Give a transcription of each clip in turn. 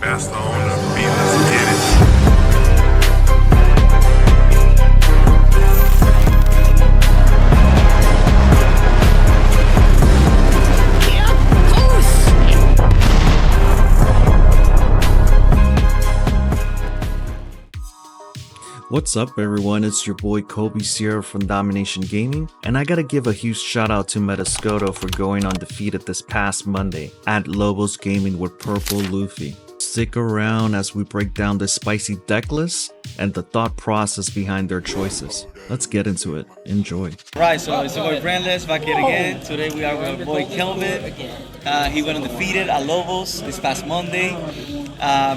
Passed on to be let's get it. What's up everyone, it's your boy Kobe Sierra from Domination Gaming, and I gotta give a huge shout out to Metascoto for going undefeated this past Monday at Lobos Gaming with PLuffy. Stick around as we break down the spicy deck list and the thought process behind their choices. Let's get into it. Enjoy. Right, so it's your boy Brandless back here again. Today we are with our boy Kelvin. He went undefeated at Lobos this past Monday.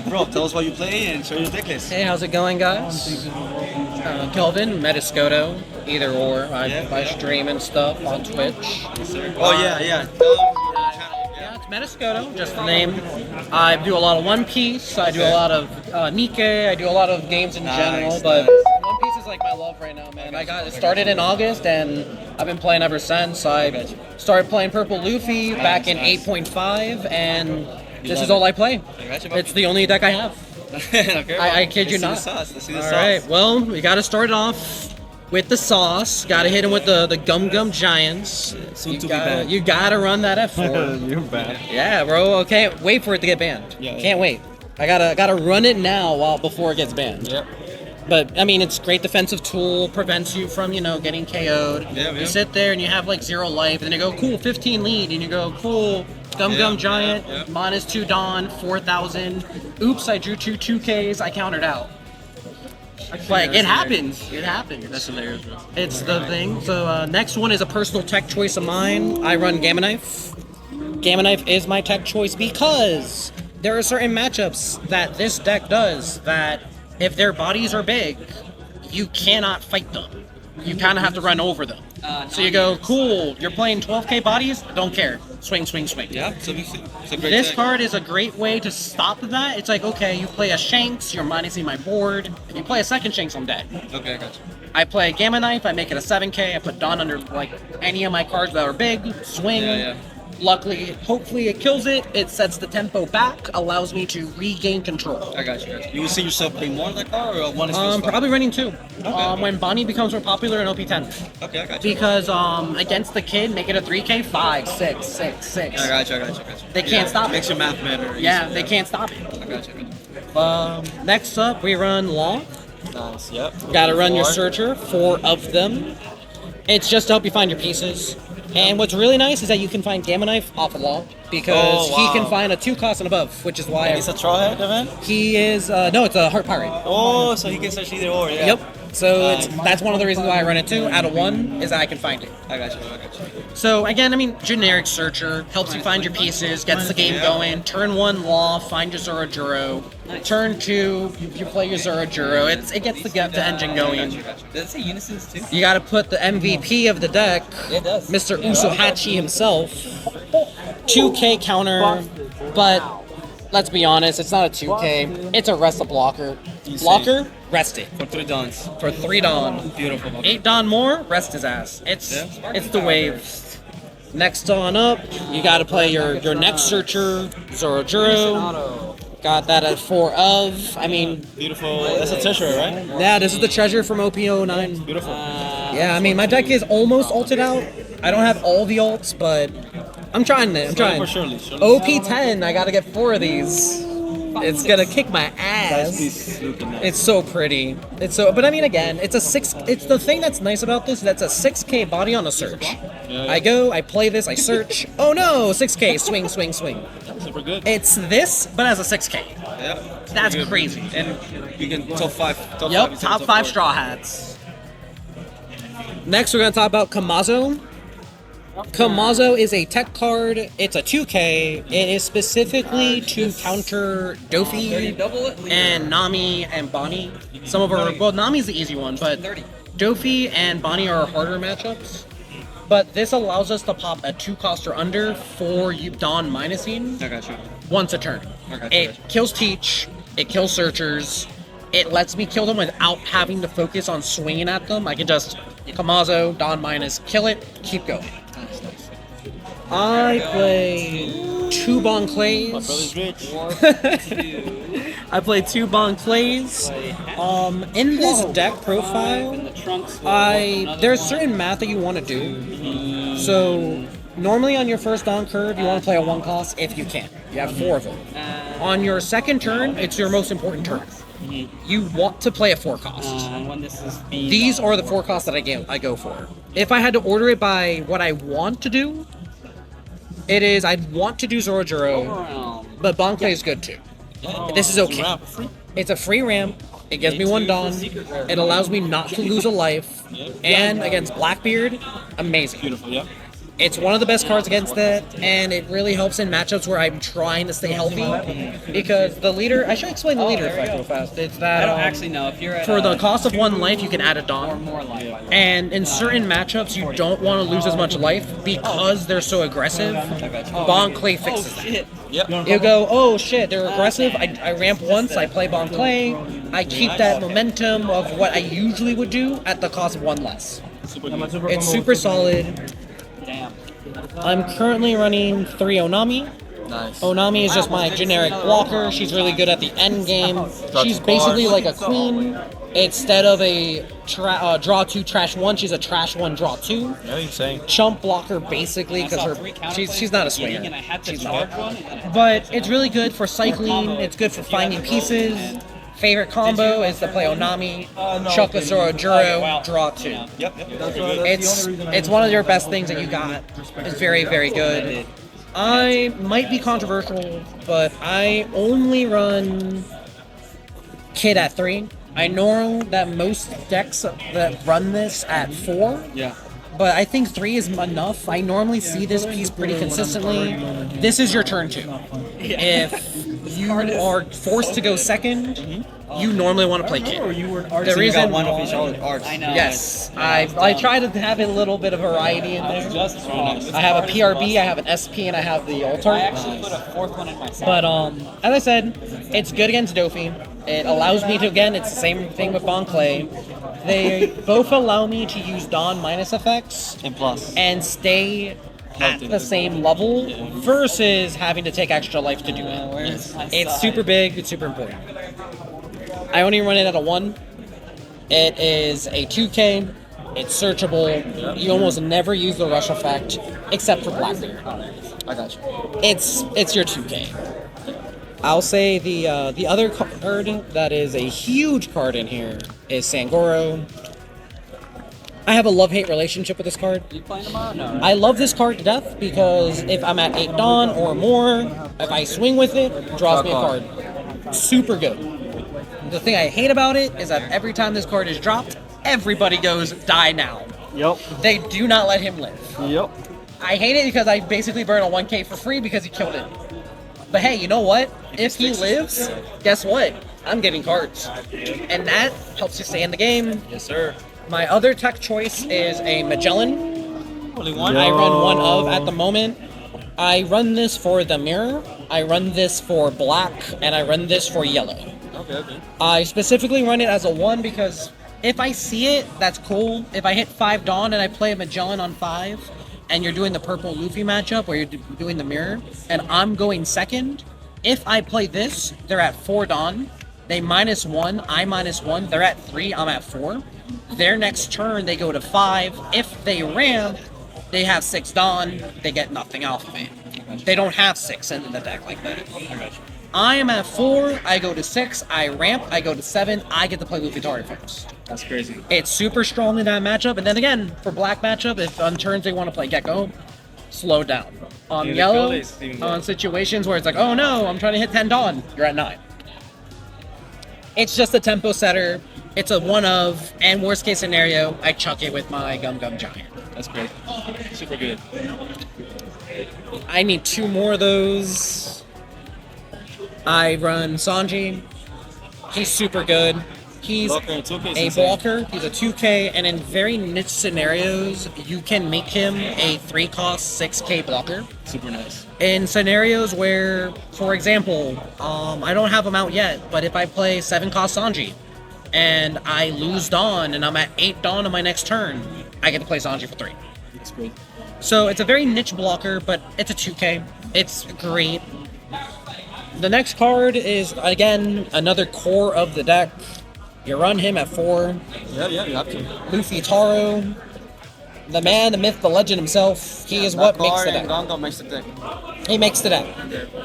Bro, tell us what you play and show your deck list. Hey, how's it going, guys? Kelvin, Metascoto, either or. I stream and stuff on Twitch. Oh yeah. Yeah, it's Metascoto, just the name. I do a lot of One Piece. I do a lot of Nikkei. I do a lot of games in general, but One Piece is like my love right now, man. I got it started in August, and I've been playing ever since. I started playing PLuffy back in 8.5, and this is all I play. It's the only deck I have. Okay, I kid you not. Let's see the sauce. Alright, well, we gotta start it off with the sauce. Gotta hit him with the Gum Giants. You gotta run that F4. You're bad. Yeah, bro. Okay, wait for it to get banned. Can't wait. I gotta run it now before it gets banned. Yep. But I mean, it's a great defensive tool, prevents you from, getting KO'd. You sit there and you have like 0 life, and then you go, cool, 15 lead, and you go, cool, Gum Giant, -2 Dawn, 4,000. Oops, I drew 2Ks, I countered out. Like, it happens. It happens. That's hilarious, bro. It's the thing. So next one is a personal tech choice of mine. I run Gamma Knife. Gamma Knife is my tech choice because there are certain matchups that this deck does that if their bodies are big, you cannot fight them. You kind of have to run over them. So you go, cool, you're playing 12k bodies? Don't care. Swing. Yeah, it's a great This deck. card is a great way to stop that. It's like, okay, you play a Shanks, you're minusing my board. If you play a second Shanks, I'm dead. Okay, I got you. I play a Gamma Knife, I make it a 7k, I put Dawn under like any of my cards that are big, swing. Yeah. Luckily, hopefully it kills it. It sets the tempo back, allows me to regain control. I got you. You will see yourself playing more of that card or one is Probably running 2. When Bonnie becomes more popular in OP-10. Okay, I got you. Because against the kid, make it a 3k, 5, 6, 6, 6. I got you. They can't stop it. Makes your math better. Yeah, they can't stop it. I got you. Next up, we run Law. Nice, yep. Gotta run your Searcher, 4 of them. It's just to help you find your pieces. And what's really nice is that you can find Gamma Knife off of Law because he can find a 2 cost and above, which is why He's a Trawhead event? he is no, it's a Heart Pirate. Oh, so he can search either or, yeah. Yep. So that's one of the reasons why I run it too. Out of 1 is that I can find it. I got you. So again, I mean, generic Searcher helps you find your pieces, gets the game going. Turn 1 Law, find your Zorojuro. Turn 2, you play your Zorojuro. It gets the engine going. Does it say Unisons too? You got to put the MVP of the deck, It does. Mr. Usohachi himself. 2k counter, but let's be honest, it's not a 2k. It's a rest a blocker. Blocker, rest it. For 3 Dawns. For 3 Dawn. Beautiful. 8 Dawn more, rest his ass. It's the waves. Next on up, you got to play your next Searcher, Zorojuro. Got that at 4 of. I mean, Beautiful. That's a treasure, right? yeah, this is the treasure from OP-09. Beautiful. Yeah, I mean, my deck is almost ulted out. I don't have all the ults, but I'm trying it. I'm trying. Surely. OP-10, I gotta get 4 of these. It's gonna kick my ass. It's so pretty. But I mean, again, it's a 6. It's the thing that's nice about this. That's a 6k body on a search. I go, I play this, I search. Oh no, 6k, swing. Super good. It's this, but as a 6k. Yeah. That's crazy. And you can top 5. Yep, top 5 Straw Hats. Next, we're gonna talk about Kamazo. Kamazo is a tech card. It's a 2k. It is specifically to counter Dofi and Nami and Bonnie. Some of our, well, Nami's the easy one, but Dofi and Bonnie are harder matchups. But this allows us to pop a 2 cost or under for Dawn minusing I got you. once a turn. It kills Teach. It kills Searchers. It lets me kill them without having to focus on swinging at them. I can just Kamazo, Dawn minus, kill it, keep going. I play 2 Bon Clays. My brother's rich. I play 2 Bon Clays. In this deck profile, there's certain math that you want to do. So normally on your first Don curve, you want to play a 1 cost if you can. You have 4 of them. On your second turn, it's your most important turn. You want to play a 4 cost. These are the 4 costs that I go for. If I had to order it by what I want to do, it is I'd want to do Zorojuro, but Bon Clay is good too. This is okay. It's a free ramp. It gives me 1 Dawn. It allows me not to lose a life. And against Blackbeard, amazing. Beautiful, yeah. It's one of the best cards against it, and it really helps in matchups where I'm trying to stay healthy. Because the leader, I should explain the leader effect real fast. It's that I don't actually know if you're at for the cost of 1 life, you can add a Dawn. And in certain matchups, you don't want to lose as much life because they're so aggressive. Bon Clay fixes that. You go, oh shit, they're aggressive. I ramp once, I play Bon Clay. I keep that momentum of what I usually would do at the cost of 1 less. It's super solid. I'm currently running 3 Onami. Nice. Onami is just my generic blocker. She's really good at the end game. She's basically like a queen. Instead of a draw 2, trash 1, she's a trash 1, draw 2. Yeah, you're saying. Chump blocker basically because she's not a swinger. She's not. But it's really good for cycling. It's good for finding pieces. Favorite combo is to play Onami, chuck the Zorojuro, draw 2. It's one of your best things that you got. It's very, very good. I might be controversial, but I only run Kid at 3. I know that most decks that run this at 4. Yeah. But I think 3 is enough. I normally see this piece pretty consistently. This is your turn 2. If you are forced to go second, you normally want to play Kid. The reason one of each other arts. I know. Yes, I try to have a little bit of variety in there. I have a PRB, I have an SP, and I have the Altar. I actually put a 4th one in my set. But as I said, it's good against Dofi. It allows me to, again, it's the same thing with Bon Clay. They both allow me to use Dawn minus effects And plus. and stay at the same level versus having to take extra life to do it. It's super big, it's super important. I only run it at a 1. It is a 2K. It's searchable. You almost never use the rush effect except for Blackbeard. I got you. It's your 2K. I'll say the other card that is a huge card in here is Sangoro. I have a love-hate relationship with this card. You playing tomorrow? No, right? I love this card to death because if I'm at 8 Dawn or more, if I swing with it, draws me a card. Super good. The thing I hate about it is that every time this card is dropped, everybody goes, die now. Yep. They do not let him live. Yep. I hate it because I basically burn a 1K for free because he killed it. But hey, you know what? If he lives, guess what? I'm getting cards. And that helps you stay in the game. Yes, sir. My other tech choice is a Magellan. Only one? I run 1 of at the moment. I run this for the mirror, I run this for black, and I run this for yellow. Okay. I specifically run it as a 1 because if I see it, that's cool. If I hit 5 Dawn and I play a Magellan on 5, and you're doing the purple Luffy matchup where you're doing the mirror, and I'm going second, if I play this, they're at 4 Dawn. They -1, I -1. They're at 3, I'm at 4. Their next turn, they go to 5. If they ramp, they have 6 Dawn. They get nothing off of it. They don't have 6 in the deck like that. I am at 4, I go to 6, I ramp, I go to 7, I get to play Luffy first. That's crazy. It's super strong in that matchup, and then again, for black matchup, if on turns they want to play Gecko, slow down. On Yeah, the yellow, kill is even on situations where it's like, oh no, I'm trying to hit 10 Dawn, you're at 9. It's just a tempo setter, it's a 1 of, and worst case scenario, I chuck it with my Gum Gum Giant. That's great. Super good. I need 2 more of those. I run Sanji. He's super good. He's Blocker and 2K is a insane. blocker, he's a 2K, and in very niche scenarios, you can make him a 3-cost 6K blocker. Super nice. In scenarios where, for example, I don't have him out yet, but if I play 7-cost Sanji, and I lose Dawn, and I'm at 8 Dawn on my next turn, I get to play Sanji for 3. That's great. So it's a very niche blocker, but it's a 2K. It's great. The next card is, again, another core of the deck. You run him at 4. Yeah, you have to. Luffy Taro. The man, the myth, the legend himself. He is what makes the deck. Gongo makes the deck. He makes the deck.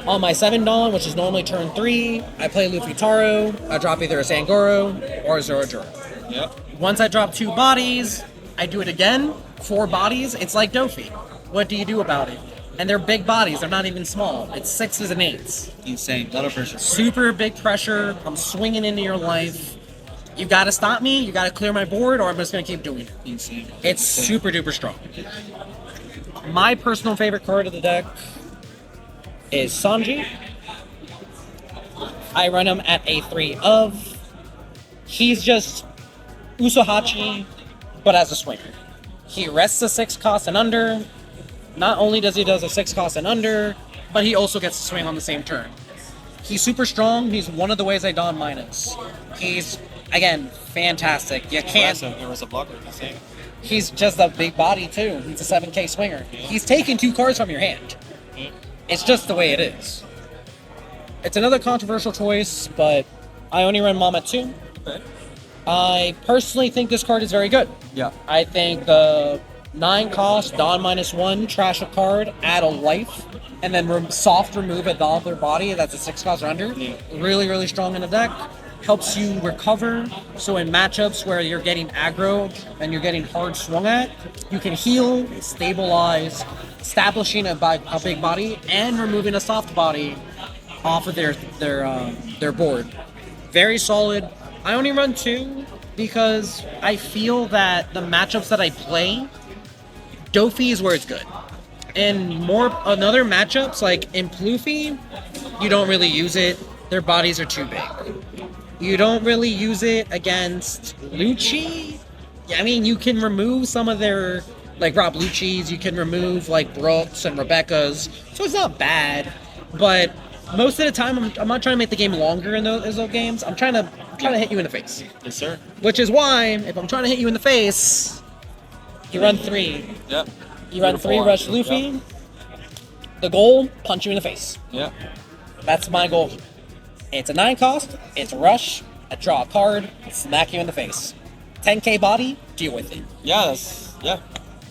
On my 7 Dawn, which is normally turn 3, I play Luffy Taro. I drop either a Sangoro or a Zorojuro. Yep. Once I drop 2 bodies, I do it again. 4 bodies, it's like Dofi. What do you do about it? And they're big bodies, they're not even small. It's 6s and 8s. Insane. A lot of pressure. Super big pressure. I'm swinging into your life. You gotta stop me, you gotta clear my board, or I'm just gonna keep doing it. Insane. It's super duper strong. My personal favorite card of the deck is Sanji. I run him at a 3 of. He's just Usohachi, but as a swinger. He rests a 6 cost and under. Not only does he does a 6 cost and under, but he also gets to swing on the same turn. He's super strong. He's one of the ways I don minus. He's, again, fantastic. You can't. There's a blocker. Insane. He's just a big body too. He's a 7K swinger. He's taking 2 cards from your hand. It's just the way it is. It's another controversial choice, but I only run Mom at 2. Okay. I personally think this card is very good. Yeah. I think the 9 cost, Dawn -1, trash a card, add a life, and then soft remove a Dollar body that's a 6 cost or under. Yeah. Really, really strong in the deck. Helps you recover, so in matchups where you're getting aggro and you're getting hard swung at, you can heal, stabilize, establishing a big body, and removing a soft body off of their board. Very solid. I only run 2 because I feel that the matchups that I play, Dofi is where it's good. In other matchups, like in PLuffy, you don't really use it. Their bodies are too big. You don't really use it against Lucci. I mean, you can remove some of their, like Rob Lucci's, you can remove like Brooks and Rebecca's, so it's not bad. But most of the time, I'm not trying to make the game longer in those games. I'm trying to hit you in the face. Yes, sir. Which is why, if I'm trying to hit you in the face, you run 3. Yep. You run 3 rush Luffy. The goal, punch you in the face. Yeah. That's my goal. It's a 9 cost, it's a rush, I draw a card, smack you in the face. 10k body, deal with it. Yeah.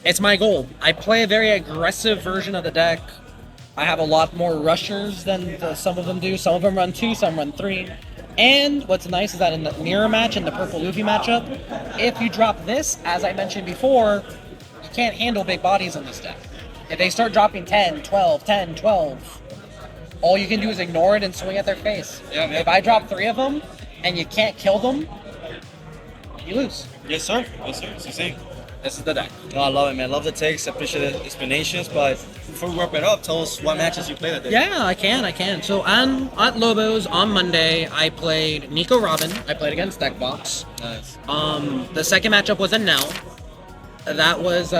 It's my goal. I play a very aggressive version of the deck. I have a lot more rushers than some of them do. Some of them run 2, some run 3. And what's nice is that in the mirror match, in the purple Luffy matchup, if you drop this, as I mentioned before, you can't handle big bodies in this deck. If they start dropping 10, 12, 10, 12, all you can do is ignore it and swing at their face. Yeah. If I drop 3 of them and you can't kill them, you lose. Yes, sir. Yes, sir. It's insane. This is the deck. Oh, I love it, man. Love the takes. I appreciate the explanations. But before we wrap it up, tell us what matches you played that day. Yeah, I can. So at Lobos on Monday, I played Nico Robin. I played against Deckbox. Nice. The second matchup was a Nell. That was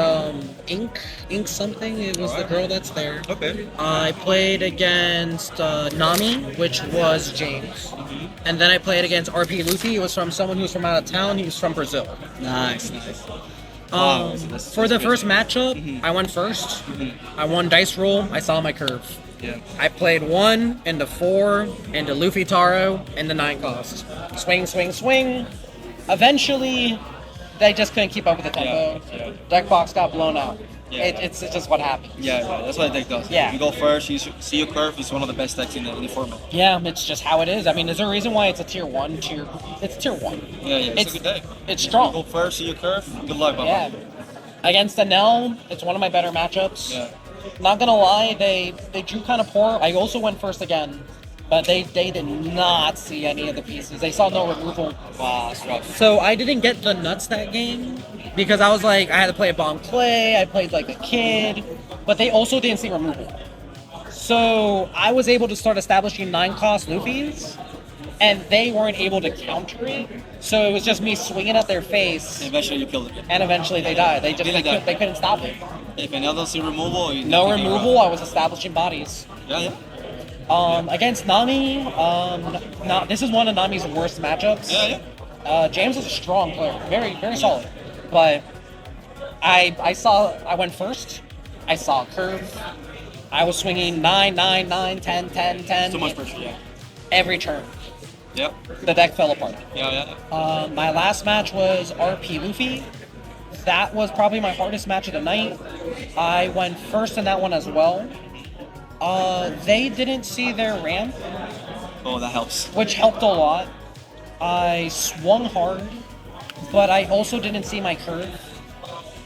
Ink something. It was the girl that's there. Okay. I played against Nami, which was James. And then I played against RP Luffy. It was from someone who's from out of town. He was from Brazil. Nice. Wow, that's For the crazy. first matchup, I won first. I won dice roll. I saw my curve. Yeah. I played 1 into 4 into Luffy Taro into 9 cost. Swing, swing, swing. Eventually, they just couldn't keep up with the tempo. Yeah. Deckbox got blown out. Yeah. It's just what happened. Yeah, that's what the deck does. Yeah. You go first, you see your curve, it's one of the best decks in the format. Yeah, it's just how it is. I mean, is there a reason why it's a tier 1? It's tier 1. Yeah, it's a good deck. It's You strong. go first, see your curve, good luck, bye. Yeah. Against the Nell, it's one of my better matchups. Yeah. Not gonna lie, they drew kind of poor. I also went first again, but they did not see any of the pieces. They saw no removal. Wow, that's rough. So I didn't get the nuts that game because I was like, I had to play a bomb clay. I played like a kid, but they also didn't see removal. So I was able to start establishing 9 cost Luffy's, and they weren't able to counter it. So it was just me swinging at their face, Eventually you killed it. and eventually they died. They Really died. they couldn't stop it. If another see removal, you No you can removal. I run. was establishing bodies. Yeah. Against Nami, this is one of Nami's worst matchups. Yeah. James is a strong player, very, very solid. But I went first. I saw a curve. I was swinging 9, 9, 9, 10, 10, 10. Too much pressure, yeah. Every turn. Yep. The deck fell apart. Yeah, yeah. My last match was PLuffy. That was probably my hardest match of the night. I went first in that one as well. They didn't see their ramp, Oh, that helps. which helped a lot. I swung hard, but I also didn't see my curve.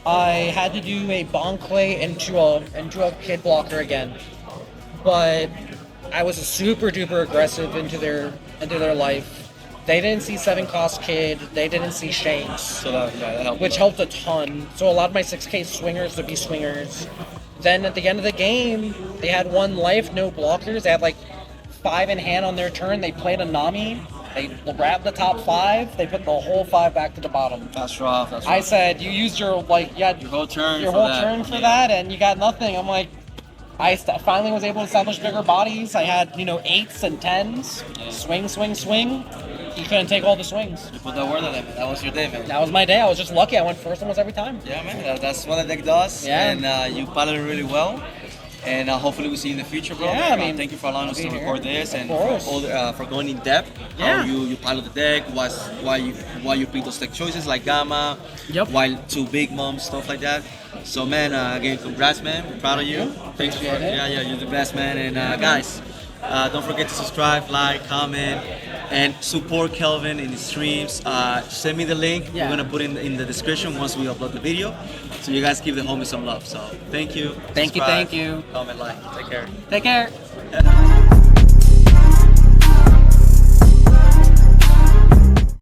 I had to do a bonk play into a kid blocker again, but I was super duper aggressive into their life. They didn't see 7-cost kid. They didn't see Shanks, So that helped. which helped a ton. So a lot of my 6K swingers would be swingers. Then at the end of the game, they had 1 life, no blockers. They had like 5 in hand on their turn. They played a Nami. They grabbed the top 5. They put the whole 5 back to the bottom. That's rough. That's rough. I said, you used your your whole turn. your for whole that. turn for Yeah. that, and you got nothing. I'm like, finally was able to establish bigger bodies. I had 8s and 10s. Yeah. Swing, swing, swing. You couldn't take all the swings. You put that word on it, man. That was your day, man. That was my day. I was just lucky. I went first almost every time. Yeah, man. That's what the deck does. Yeah. And you piloted really well. And hopefully we see you in the future, bro. Yeah, I mean, thank you for allowing us to I'll be record here. this Of and course. for going in depth. Yeah. How you pilot the deck, why you pick those deck choices like Gamma, Yep. while 2 big moms, stuff like that. So man, again, congrats, man. We're proud of you. Thanks for Appreciate it. yeah, you're the best, man. And guys, don't forget to subscribe, like, comment, and support Kelvin in his streams. Send me the link. Yeah. We're gonna put it in the description once we upload the video. So you guys give the homie some love. So thank you. Thank you, Subscribe, thank you. Comment, like. Take care. Take care.